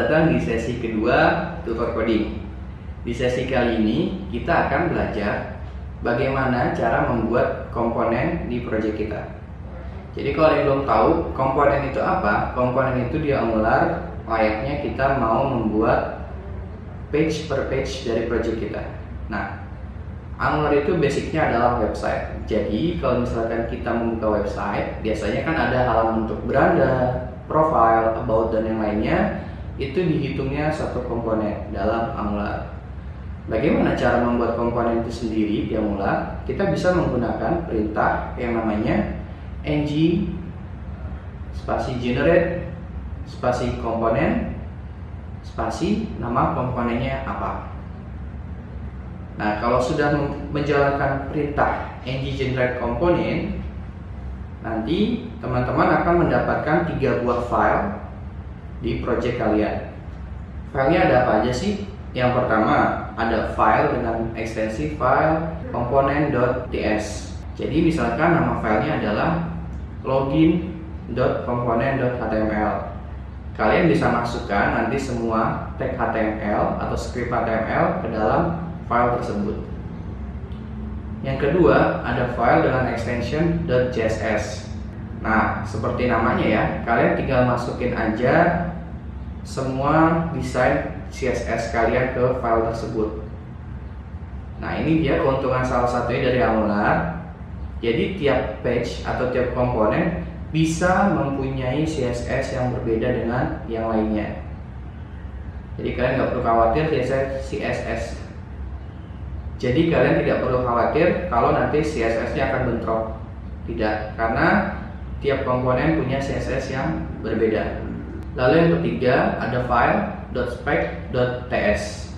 datang di sesi kedua tutor coding. Di sesi kali ini kita akan belajar bagaimana cara membuat komponen di proyek kita. Jadi kalau yang belum tahu komponen itu apa, komponen itu di Angular layaknya kita mau membuat page per page dari proyek kita. Nah, Angular itu basicnya adalah website. Jadi kalau misalkan kita membuka website, biasanya kan ada halaman untuk beranda, profile, about, dan yang lainnya. Itu dihitungnya satu komponen dalam Angular. Bagaimana cara membuat komponen itu sendiri di Angular? Kita bisa menggunakan perintah yang namanya ng spasi generate spasi komponen spasi nama komponennya apa. Nah, kalau sudah menjalankan perintah ng generate komponen, nanti teman-teman akan mendapatkan 3 buah file di project kalian. Filenya ada apa aja sih? Yang pertama, ada file dengan ekstensi file komponen.ts. Jadi misalkan nama filenya adalah login.component.html. Kalian bisa masukkan nanti semua tag HTML atau script HTML ke dalam file tersebut. Yang kedua, ada file dengan extension .css. Nah, seperti namanya ya, kalian tinggal masukin aja semua desain CSS kalian ke file tersebut. Nah, ini dia keuntungan salah satunya dari Angular. Jadi tiap page atau tiap komponen bisa mempunyai CSS yang berbeda dengan yang lainnya. Jadi kalian nggak perlu khawatir CSS. Jadi kalian tidak perlu khawatir kalau nanti CSS-nya akan bentrok. Tidak, karena tiap komponen punya CSS yang berbeda. Lalu yang ketiga ada file .spec.ts.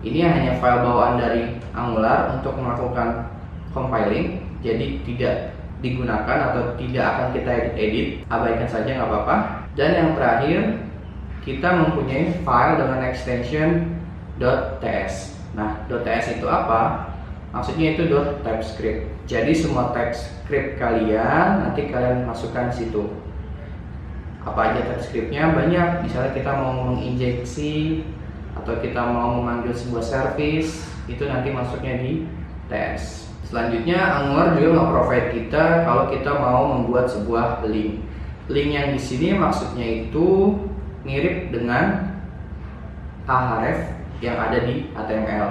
Ini hanya file bawaan dari Angular untuk melakukan compiling, jadi tidak digunakan atau tidak akan kita edit, abaikan saja nggak apa-apa. Dan yang terakhir kita mempunyai file dengan extension .ts. Nah, .ts itu apa? Maksudnya itu .typescript. Jadi semua TypeScript kalian nanti kalian masukkan di situ. Apa aja TypeScript-nya? Banyak. Misalnya kita mau menginjeksi atau kita mau memanggil sebuah service, itu nanti masuknya di TS. Selanjutnya Angular juga nge-provide kita kalau kita mau membuat sebuah link. Link yang di sini maksudnya itu mirip dengan href yang ada di HTML.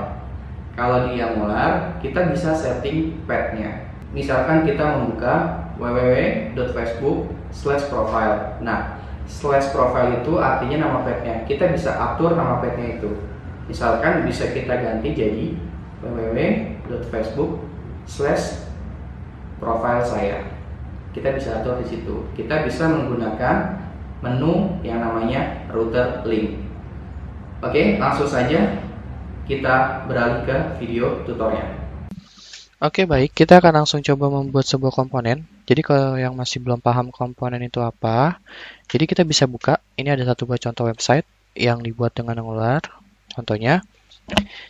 Kalau di Angular kita bisa setting path-nya. Misalkan kita membuka www.facebook/profile. Nah, /profile itu artinya nama path-nya. Kita bisa atur nama path-nya itu. Misalkan bisa kita ganti jadi www.facebook/profile saya. Kita bisa atur di situ. Kita bisa menggunakan menu yang namanya router link. Oke, langsung saja kita beralih ke video tutorial. Oke, baik. Kita akan langsung coba membuat sebuah komponen. Jadi kalau yang masih belum paham komponen itu apa, jadi kita bisa buka. Ini ada satu buah contoh website yang dibuat dengan Angular. Contohnya,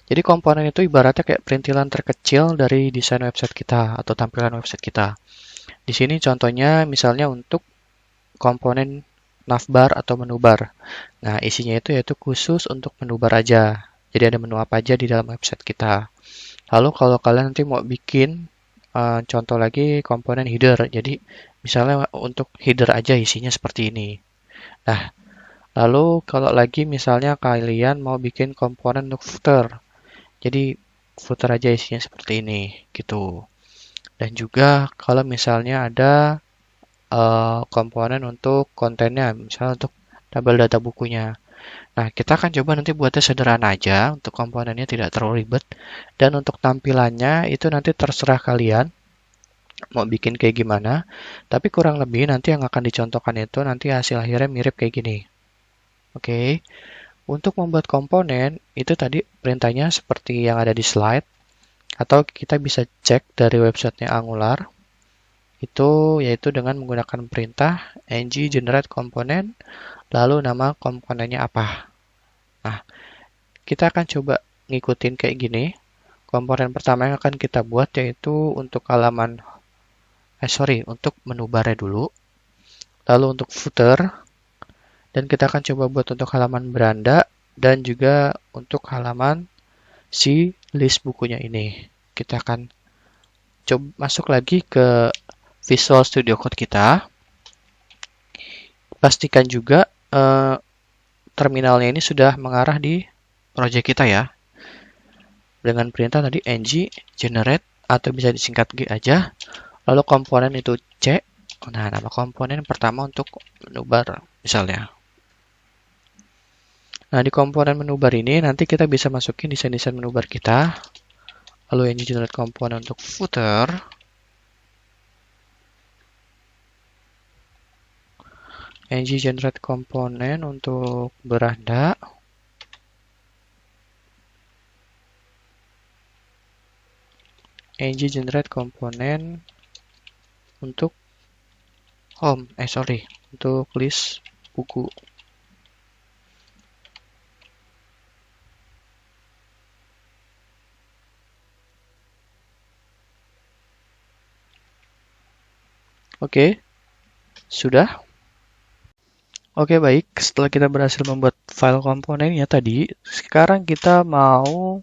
jadi komponen itu ibaratnya kayak perintilan terkecil dari desain website kita atau tampilan website kita. Di sini contohnya misalnya untuk komponen navbar atau menu bar. Nah, isinya itu yaitu khusus untuk menu bar aja. Jadi ada menu apa aja di dalam website kita. Lalu kalau kalian nanti mau bikin contoh lagi komponen header, jadi misalnya untuk header aja isinya seperti ini. Nah, lalu kalau lagi misalnya kalian mau bikin komponen untuk footer, jadi footer aja isinya seperti ini, gitu. Dan juga kalau misalnya ada komponen untuk kontennya, misalnya untuk tabel data bukunya. Nah, kita akan coba nanti buatnya sederhana aja, untuk komponennya tidak terlalu ribet. Dan untuk tampilannya itu nanti terserah kalian mau bikin kayak gimana. Tapi kurang lebih nanti yang akan dicontohkan itu nanti hasil akhirnya mirip kayak gini. Oke, untuk membuat komponen itu tadi perintahnya seperti yang ada di slide. Atau kita bisa cek dari websitenya Angular. Itu yaitu dengan menggunakan perintah ng generate komponen, lalu nama komponennya apa. Nah, kita akan coba ngikutin kayak gini. Komponen pertama yang akan kita buat yaitu untuk untuk menu barnya dulu. Lalu untuk footer, Dan kita akan coba buat untuk halaman beranda dan juga untuk halaman si list bukunya ini. Kita akan coba masuk lagi ke Visual Studio Code kita. Pastikan juga terminalnya ini sudah mengarah di project kita ya. Dengan perintah tadi ng generate atau bisa disingkat G aja. Lalu komponen itu C. Nah, nama komponen pertama untuk menubar misalnya. Nah, di komponen menubar ini nanti kita bisa masukin desain-desain menubar kita. Lalu ng generate komponen untuk footer. ng generate komponen untuk beranda. ng generate komponen untuk home, untuk list buku. Oke, sudah. Oke, baik. Setelah kita berhasil membuat file komponennya tadi, sekarang kita mau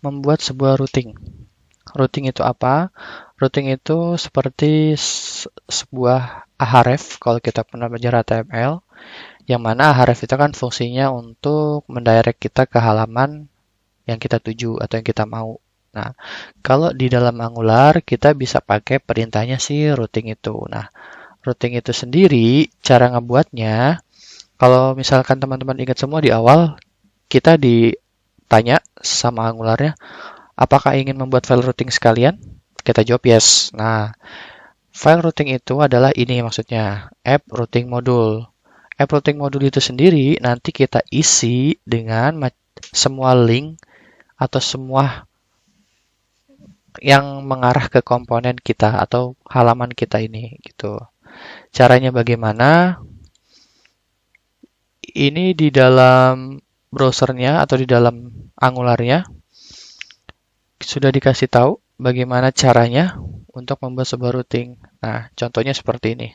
membuat sebuah routing. Routing itu apa? Routing itu seperti sebuah ahref kalau kita pernah belajar HTML, yang mana ahref itu kan fungsinya untuk mendirect kita ke halaman yang kita tuju atau yang kita mau. Nah, kalau di dalam Angular kita bisa pakai perintahnya si routing itu. Nah, routing itu sendiri cara ngebuatnya, kalau misalkan teman-teman ingat semua di awal, kita ditanya sama Angularnya, apakah ingin membuat file routing sekalian? Kita jawab yes. Nah, file routing itu adalah ini maksudnya, app routing module. App routing module itu sendiri nanti kita isi dengan semua link atau semua yang mengarah ke komponen kita atau halaman kita ini gitu. Caranya bagaimana? Ini di dalam browsernya atau di dalam Angularnya sudah dikasih tahu bagaimana caranya untuk membuat sebuah routing. Nah, contohnya seperti ini.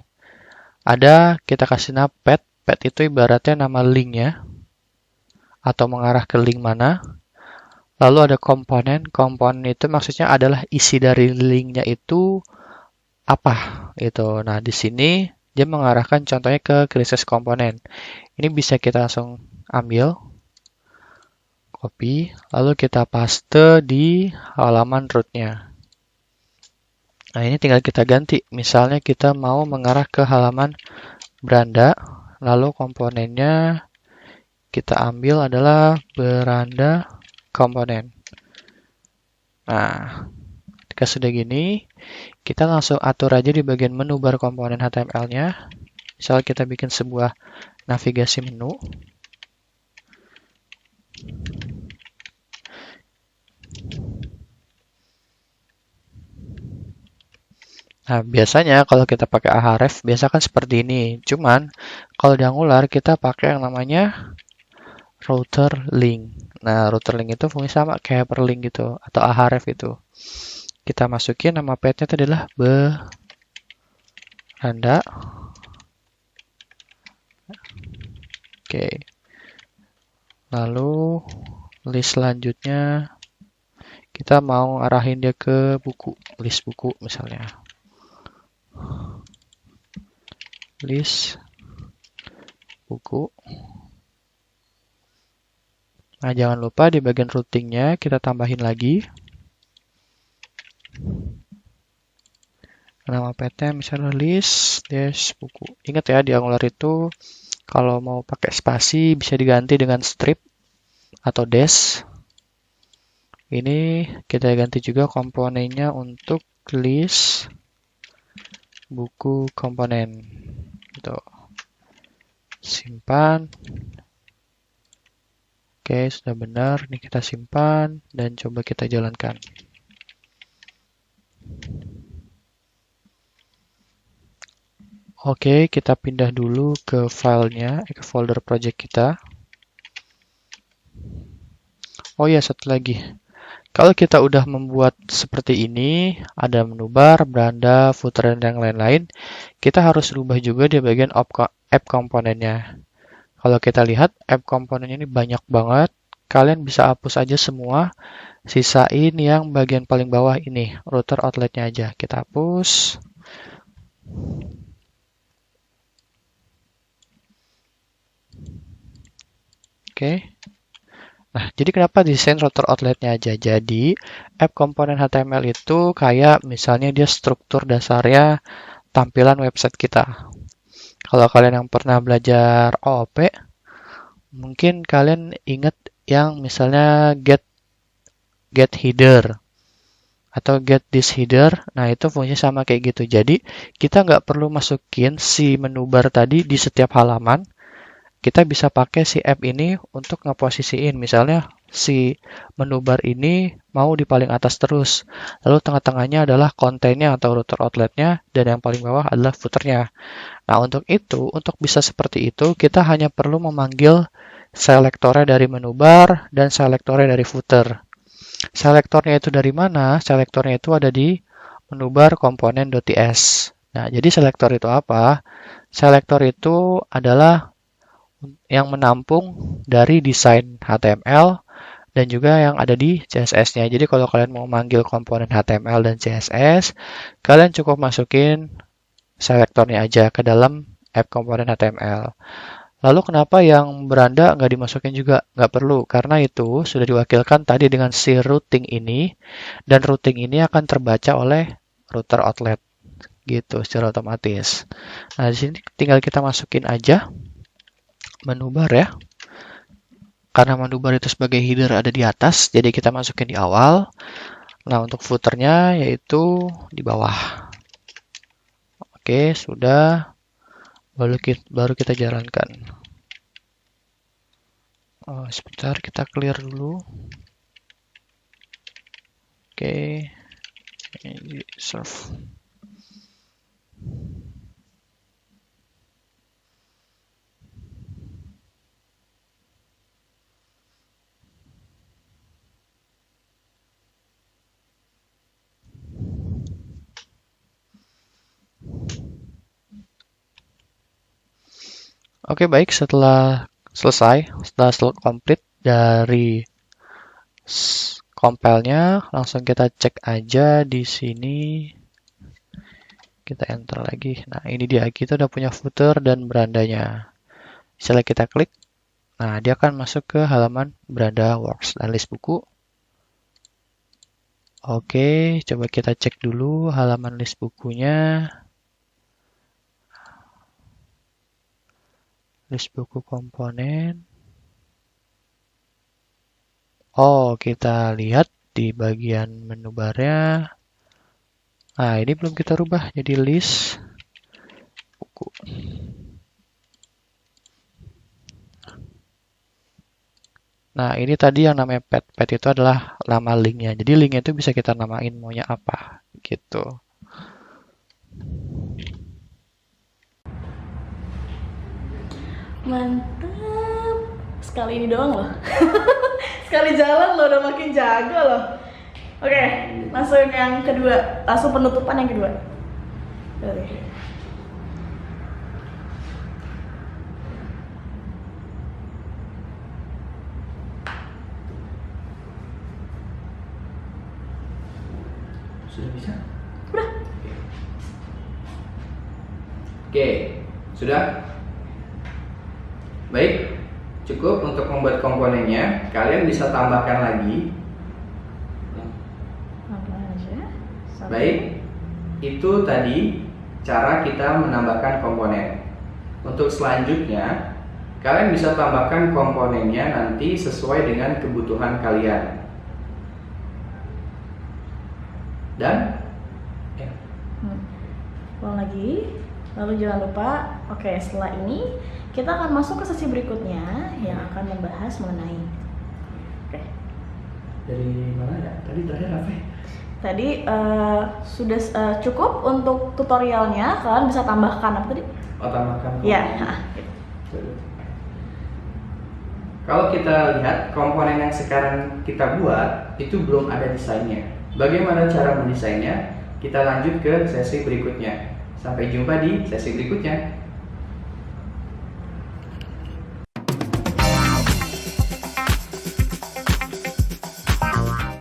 Kita kasih nama path. Path itu ibaratnya nama linknya atau mengarah ke link mana. Lalu ada komponen. Komponen itu maksudnya adalah isi dari linknya itu apa gitu. Nah, di sini dia mengarahkan contohnya ke classes komponen. Ini bisa kita langsung ambil, copy, lalu kita paste di halaman rootnya. Nah, ini tinggal kita ganti. Misalnya kita mau mengarah ke halaman beranda, lalu komponennya kita ambil adalah beranda komponen. Nah, ketika sudah gini, kita langsung atur aja di bagian menu bar komponen HTML-nya. Misal kita bikin sebuah navigasi menu. Nah, biasanya kalau kita pakai ahref, biasa kan seperti ini. Cuman, kalau di Angular, kita pakai yang namanya router link. Nah, router link itu fungsi sama kayak hyperlink gitu, atau ahref itu. Kita masukin nama path-nya itu adalah beranda. Oke. Lalu, list selanjutnya, kita mau arahin dia ke buku, list buku misalnya. List buku. Nah, jangan lupa di bagian routingnya kita tambahin lagi nama path-nya misalnya list dash buku. Ingat ya, di Angular itu kalau mau pakai spasi bisa diganti dengan strip atau dash. Ini kita ganti juga komponennya untuk list buku komponen. Gitu. Simpan. Oke, sudah benar. Ini kita simpan dan coba kita jalankan. Oke, kita pindah dulu ke filenya, ke folder project kita. Oh ya, satu lagi. Kalau kita udah membuat seperti ini, ada menu bar, beranda, footer, dan yang lain-lain, kita harus rubah juga di bagian app komponennya. Kalau kita lihat app komponen ini banyak banget. Kalian bisa hapus aja semua. Sisain yang bagian paling bawah ini, router outletnya aja. Kita hapus. Oke. Nah, jadi kenapa desain router outletnya aja? Jadi, app komponen HTML itu kayak misalnya dia struktur dasarnya tampilan website kita. Kalau kalian yang pernah belajar OOP, mungkin kalian ingat yang misalnya get header atau get this header. Nah, itu fungsinya sama kayak gitu. Jadi, kita nggak perlu masukin si menu bar tadi di setiap halaman. Kita bisa pakai si app ini untuk ngeposisiin. Misalnya si menu bar ini mau di paling atas terus. Lalu tengah-tengahnya adalah kontennya atau router outletnya. Dan yang paling bawah adalah footernya. Nah, untuk itu, untuk bisa seperti itu, kita hanya perlu memanggil selektornya dari menu bar dan selektornya dari footer. Selektornya itu dari mana? Selektornya itu ada di menu bar komponen.ts. Nah, jadi selektor itu apa? Selektor itu adalah yang menampung dari desain HTML dan juga yang ada di CSS-nya. Jadi kalau kalian mau manggil komponen HTML dan CSS, kalian cukup masukin selektornya aja ke dalam app komponen HTML. Lalu kenapa yang beranda nggak dimasukin juga? Nggak perlu, karena itu sudah diwakilkan tadi dengan si routing ini, dan routing ini akan terbaca oleh router outlet, gitu secara otomatis. Nah, di sini tinggal kita masukin aja menu bar ya. Karena menu bar itu sebagai header ada di atas, jadi kita masukin di awal. Nah, untuk footernya yaitu di bawah. Oke, sudah. Baru kita jalankan. Oh, sebentar, kita clear dulu. Oke, ini serve. Oke, baik. Setelah komplit dari compile-nya, langsung kita cek aja di sini. Kita enter lagi. Nah, ini dia. Kita udah punya footer dan berandanya. Setelah kita klik, nah dia akan masuk ke halaman beranda works dan list buku. Oke, coba kita cek dulu halaman list bukunya. List buku komponen. Oh, kita lihat di bagian menu barnya. Nah, ini belum kita rubah jadi list buku. Nah, ini tadi yang namanya pet. Pet itu adalah nama linknya. Jadi linknya itu bisa kita namain maunya apa, gitu. Mantap. Sekali ini doang loh. Sekali jalan loh udah makin jago loh. Oke, langsung yang kedua. Langsung penutupan yang kedua. Oke. Sudah bisa? Udah. Oke, sudah? Baik, cukup untuk membuat komponennya. Kalian bisa tambahkan lagi. Apa aja? Baik, itu tadi cara kita menambahkan komponen. Untuk selanjutnya, kalian bisa tambahkan komponennya nanti sesuai dengan kebutuhan kalian. Dan ulang lagi. Lalu jangan lupa, oke, setelah ini kita akan masuk ke sesi berikutnya yang akan membahas mengenai. Oke. Dari mana ya? Tadi terakhir apa ya? Tadi sudah cukup untuk tutorialnya. Kalian bisa tambahkan apa tadi? Oh, tambahkan. Iya. Kalau kita lihat komponen yang sekarang kita buat itu belum ada desainnya. Bagaimana cara mendesainnya? Kita lanjut ke sesi berikutnya. Sampai jumpa di sesi berikutnya.